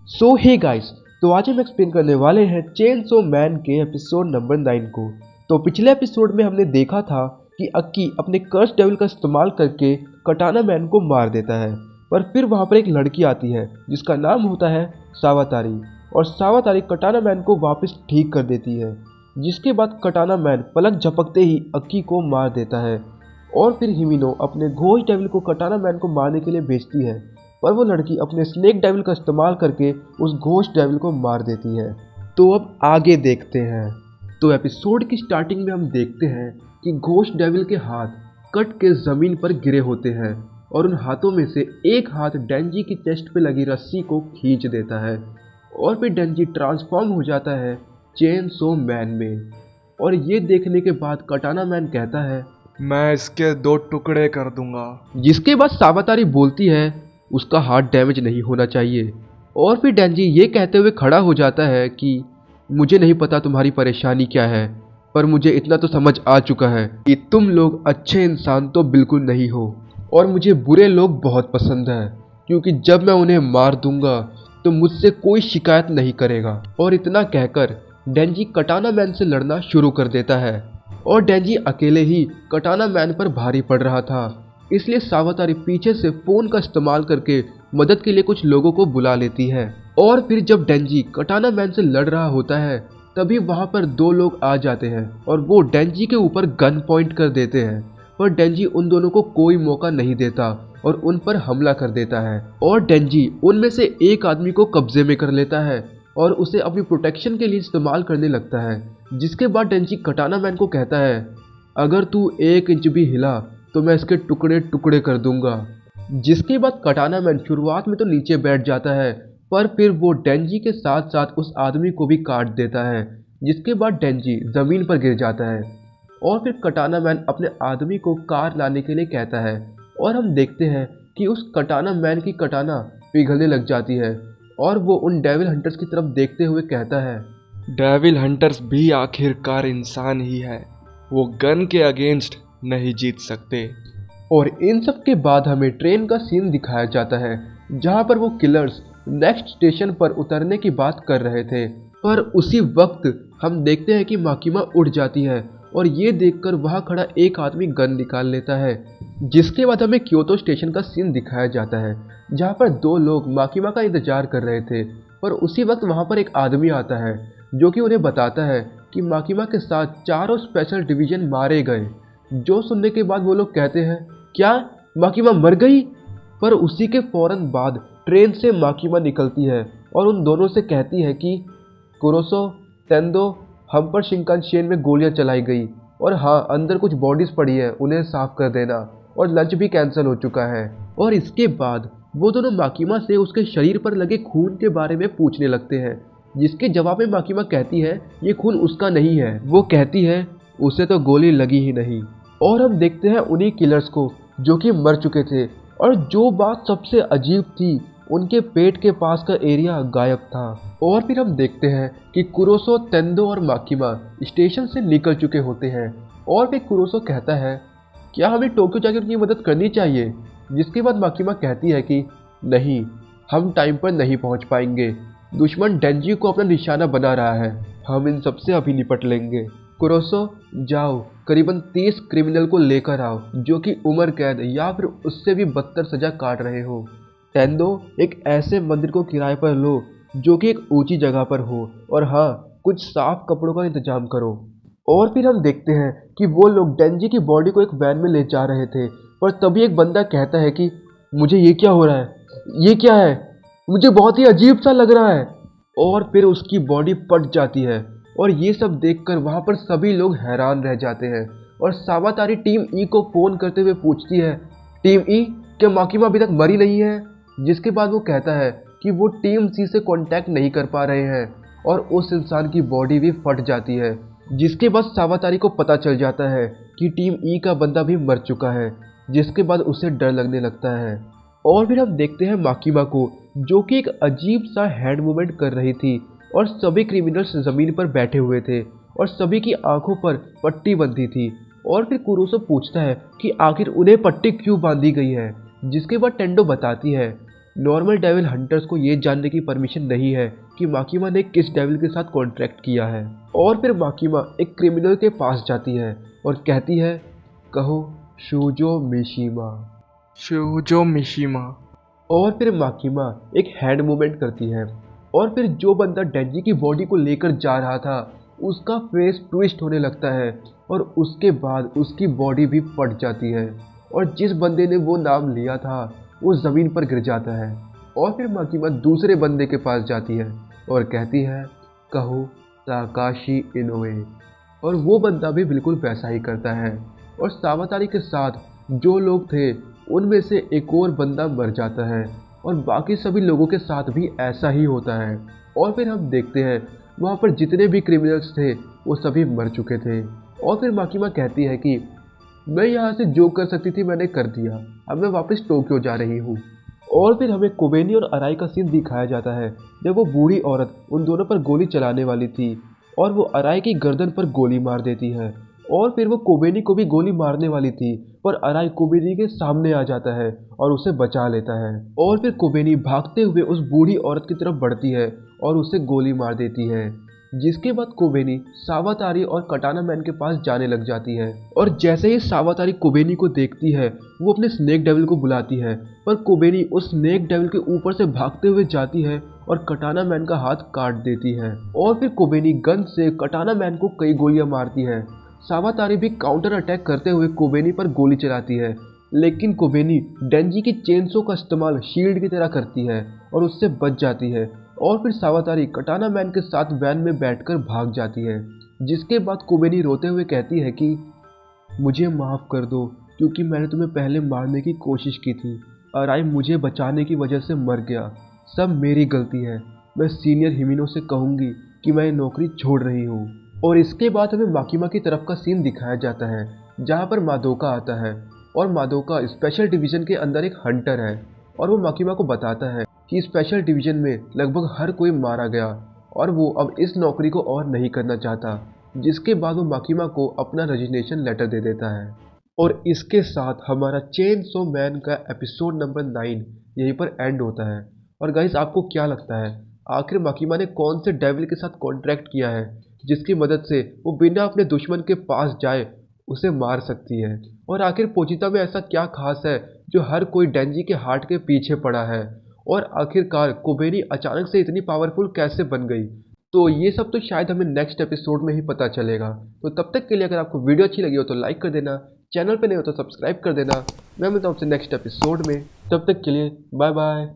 सो hey guys, तो आज हम एक्सप्लेन करने वाले हैं चेनसो मैन के एपिसोड नंबर 9 को। तो पिछले एपिसोड में हमने देखा था कि अक्की अपने कर्स डेविल का इस्तेमाल करके कटाना मैन को मार देता है, पर फिर वहाँ पर एक लड़की आती है जिसका नाम होता है सावातारी, और सावातारी कटाना मैन को वापस ठीक कर देती है। जिसके बाद कटाना मैन पलक झपकते ही अक्की को मार देता है, और फिर हिमिनो अपने घोस्ट डेविल को कटाना मैन को मारने के लिए भेजती है, पर वो लड़की अपने स्नेक डेविल का इस्तेमाल करके उस घोस्ट डेविल को मार देती है। तो अब आगे देखते हैं। तो एपिसोड की स्टार्टिंग में हम देखते हैं कि घोस्ट डेविल के हाथ कट के ज़मीन पर गिरे होते हैं, और उन हाथों में से एक हाथ डेंजी की चेस्ट पे लगी रस्सी को खींच देता है, और फिर डेंजी ट्रांसफॉर्म हो जाता है चेनसो मैन में। और ये देखने के बाद कटाना मैन कहता है, मैं इसके 2 टुकड़े कर दूंगा। जिसके बाद सावातारी बोलती है उसका हार्ट डैमेज नहीं होना चाहिए। और फिर डेंजी ये कहते हुए खड़ा हो जाता है कि मुझे नहीं पता तुम्हारी परेशानी क्या है, पर मुझे इतना तो समझ आ चुका है कि तुम लोग अच्छे इंसान तो बिल्कुल नहीं हो, और मुझे बुरे लोग बहुत पसंद हैं, क्योंकि जब मैं उन्हें मार दूंगा तो मुझसे कोई शिकायत नहीं करेगा। और इतना कहकर डेंजी कटाना मैन से लड़ना शुरू कर देता है, और डेंजी अकेले ही कटाना मैन पर भारी पड़ रहा था, इसलिए सावातारी पीछे से फोन का इस्तेमाल करके मदद के लिए कुछ लोगों को बुला लेती है। और फिर जब डेंजी कटाना मैन से लड़ रहा होता है, तभी वहां पर 2 लोग आ जाते हैं और वो डेंजी के ऊपर गन पॉइंट कर देते हैं, पर डेंजी उन दोनों को कोई मौका नहीं देता और उन पर हमला कर देता है। और डेंजी उनमें से एक आदमी को कब्जे में कर लेता है और उसे अपनी प्रोटेक्शन के लिए इस्तेमाल करने लगता है। जिसके बाद डेंजी कटाना मैन को कहता है, अगर तू 1 इंच भी हिला तो मैं इसके टुकड़े टुकड़े कर दूंगा। जिसके बाद कटाना मैन शुरुआत में तो नीचे बैठ जाता है, पर फिर वो डेंजी के साथ साथ उस आदमी को भी काट देता है। जिसके बाद डेंजी ज़मीन पर गिर जाता है, और फिर कटाना मैन अपने आदमी को कार लाने के लिए कहता है, और हम देखते हैं कि उस कटाना मैन की कटाना पिघलने लग जाती है, और वो उन डेविल हंटर्स की तरफ देखते हुए कहता है, डेविल हंटर्स भी आखिरकार इंसान ही है, वो गन के अगेंस्ट नहीं जीत सकते। और इन सब के बाद हमें ट्रेन का सीन दिखाया जाता है, जहां पर वो किलर्स नेक्स्ट स्टेशन पर उतरने की बात कर रहे थे। पर उसी वक्त हम देखते हैं कि माकिमा उड़ जाती है, और ये देखकर वहां खड़ा एक आदमी गन निकाल लेता है। जिसके बाद हमें क्योतो स्टेशन का सीन दिखाया जाता है, जहां पर 2 लोग माकिमा का इंतजार कर रहे थे। पर उसी वक्त वहां पर एक आदमी आता है जो कि उन्हें बताता है कि माकिमा के साथ 4 स्पेशल डिवीजन मारे गए। जो सुनने के बाद वो लोग कहते हैं, क्या माकिमा मर गई? पर उसी के फौरन बाद ट्रेन से माकिमा निकलती है और उन दोनों से कहती है कि कुरोसो, तेंदो, हम पर शिंकानशेन में गोलियां चलाई गई, और हाँ, अंदर कुछ बॉडीज पड़ी है, उन्हें साफ कर देना, और लंच भी कैंसिल हो चुका है। और इसके बाद वो दोनों माकिमा से उसके शरीर पर लगे खून के बारे में पूछने लगते हैं, जिसके जवाब में माकिमा कहती है ये खून उसका नहीं है। वो कहती है उसे तो गोली लगी ही नहीं। और हम देखते हैं उन्हीं किलर्स को जो कि मर चुके थे, और जो बात सबसे अजीब थी, उनके पेट के पास का एरिया गायब था। और फिर हम देखते हैं कि कुरोसो, तेंदो और माकिमा स्टेशन से निकल चुके होते हैं, और फिर कुरोसो कहता है, क्या हमें टोक्यो जाकर उनकी मदद करनी चाहिए? जिसके बाद माकिमा कहती है कि नहीं, हम टाइम पर नहीं पहुंच पाएंगे, दुश्मन डेंजी को अपना निशाना बना रहा है, हम इन सबसे अभी निपट लेंगे। कुरोसो, जाओ करीबन 30 क्रिमिनल को लेकर आओ जो कि उम्र कैद या फिर उससे भी बदतर सजा काट रहे हो। तेंदो, एक ऐसे मंदिर को किराए पर लो जो कि एक ऊंची जगह पर हो, और हाँ, कुछ साफ कपड़ों का इंतजाम करो। और फिर हम देखते हैं कि वो लोग डेंजी की बॉडी को एक वैन में ले जा रहे थे, पर तभी एक बंदा कहता है कि मुझे ये क्या हो रहा है, ये क्या है, मुझे बहुत ही अजीब सा लग रहा है। और फिर उसकी बॉडी फट जाती है, और ये सब देखकर वहाँ पर सभी लोग हैरान रह जाते हैं। और सावातारी टीम ई को फ़ोन करते हुए पूछती है, टीम ई, क्या माकिमा अभी तक मरी नहीं है? जिसके बाद वो कहता है कि वो टीम सी से कांटेक्ट नहीं कर पा रहे हैं, और उस इंसान की बॉडी भी फट जाती है। जिसके बाद सावातारी को पता चल जाता है कि टीम ई का बंदा भी मर चुका है, जिसके बाद उसे डर लगने लगता है। और फिर हम देखते हैं माकिमा को, जो कि एक अजीब सा हैंड मूवमेंट कर रही थी, और सभी क्रिमिनल्स ज़मीन पर बैठे हुए थे, और सभी की आंखों पर पट्टी बंधी थी। और फिर कुरोसो पूछता है कि आखिर उन्हें पट्टी क्यों बांधी गई है। जिसके बाद टेंडो बताती है नॉर्मल डेविल हंटर्स को ये जानने की परमिशन नहीं है कि माकिमा ने किस डेविल के साथ कॉन्ट्रैक्ट किया है। और फिर माकिमा एक क्रिमिनल के पास जाती है और कहती है, कहो शूजो मिशिमा। शूजो मिशिमा। और फिर माकिमा एक हैंड मूवमेंट करती है और फिर जो बंदा डेंजी की बॉडी को लेकर जा रहा था उसका फेस ट्विस्ट होने लगता है और उसके बाद उसकी बॉडी भी फट जाती है और जिस बंदे ने वो नाम लिया था वो ज़मीन पर गिर जाता है। और फिर माकिमा दूसरे बंदे के पास जाती है और कहती है, कहो ताकाशी इनोए। और वो बंदा भी बिल्कुल वैसा ही करता है और सावातारी के साथ जो लोग थे उनमें से एक और बंदा मर जाता है और बाकी सभी लोगों के साथ भी ऐसा ही होता है। और फिर हम देखते हैं वहाँ पर जितने भी क्रिमिनल्स थे वो सभी मर चुके थे। और फिर माकिमा कहती है कि मैं यहाँ से जो कर सकती थी मैंने कर दिया, अब मैं वापस टोक्यो जा रही हूँ। और फिर हमें कोबेनी और अराई का सीन दिखाया जाता है जब वो बूढ़ी औरत उन दोनों पर गोली चलाने वाली थी और वो अराई की गर्दन पर गोली मार देती है। और फिर वो कोबेनी को भी गोली मारने वाली थी पर अराई कोबेनी के सामने आ जाता है और उसे बचा लेता है। और फिर कोबेनी भागते हुए उस बूढ़ी औरत की तरफ बढ़ती है और उसे गोली मार देती है, जिसके बाद कोबेनी सावातारी और कटाना मैन के पास जाने लग जाती है। और जैसे ही सावातारी कोबेनी को देखती है वो अपने स्नेक डेविल को बुलाती है पर कोबेनी उस स्नेक डेविल के ऊपर से भागते हुए जाती है और कटाना मैन का हाथ काट देती है। और फिर कोबेनी गन से कटाना मैन को कई गोलियां मारती है। सावातारी भी काउंटर अटैक करते हुए कोबेनी पर गोली चलाती है लेकिन कोबेनी डेंजी की चेनसो का इस्तेमाल शील्ड की तरह करती है और उससे बच जाती है। और फिर सावातारी कटाना मैन के साथ वैन में बैठकर भाग जाती है, जिसके बाद कोबेनी रोते हुए कहती है कि मुझे माफ़ कर दो क्योंकि मैंने तुम्हें पहले मारने की कोशिश की थी। अराई मुझे बचाने की वजह से मर गया, सब मेरी गलती है। मैं सीनियर हिमिनो से कहूँगी कि मैं नौकरी छोड़ रही हूँ। और इसके बाद हमें माकिमा की तरफ का सीन दिखाया जाता है जहाँ पर मादोका आता है और मादोका स्पेशल डिवीज़न के अंदर एक हंटर है और वो माकिमा को बताता है कि स्पेशल डिवीज़न में लगभग हर कोई मारा गया और वो अब इस नौकरी को और नहीं करना चाहता, जिसके बाद वो माकिमा को अपना रेजिग्नेशन लेटर दे देता है। और इसके साथ हमारा चेनसो मैन का एपिसोड नंबर 9 यहीं पर एंड होता है। और गाइस आपको क्या लगता है आखिर माकिमा ने कौन से डेविल के साथ कॉन्ट्रैक्ट किया है जिसकी मदद से वो बिना अपने दुश्मन के पास जाए उसे मार सकती है? और आखिर पोचिता में ऐसा क्या खास है जो हर कोई डेंजी के हार्ट के पीछे पड़ा है? और आखिरकार कोबेनी अचानक से इतनी पावरफुल कैसे बन गई? तो ये सब तो शायद हमें नेक्स्ट एपिसोड में ही पता चलेगा। तो तब तक के लिए अगर आपको वीडियो अच्छी लगी हो तो लाइक कर देना, चैनल पे नहीं हो तो सब्सक्राइब कर देना। मैं मिलता हूँ आपसे नेक्स्ट एपिसोड में, तब तक के लिए बाय बाय।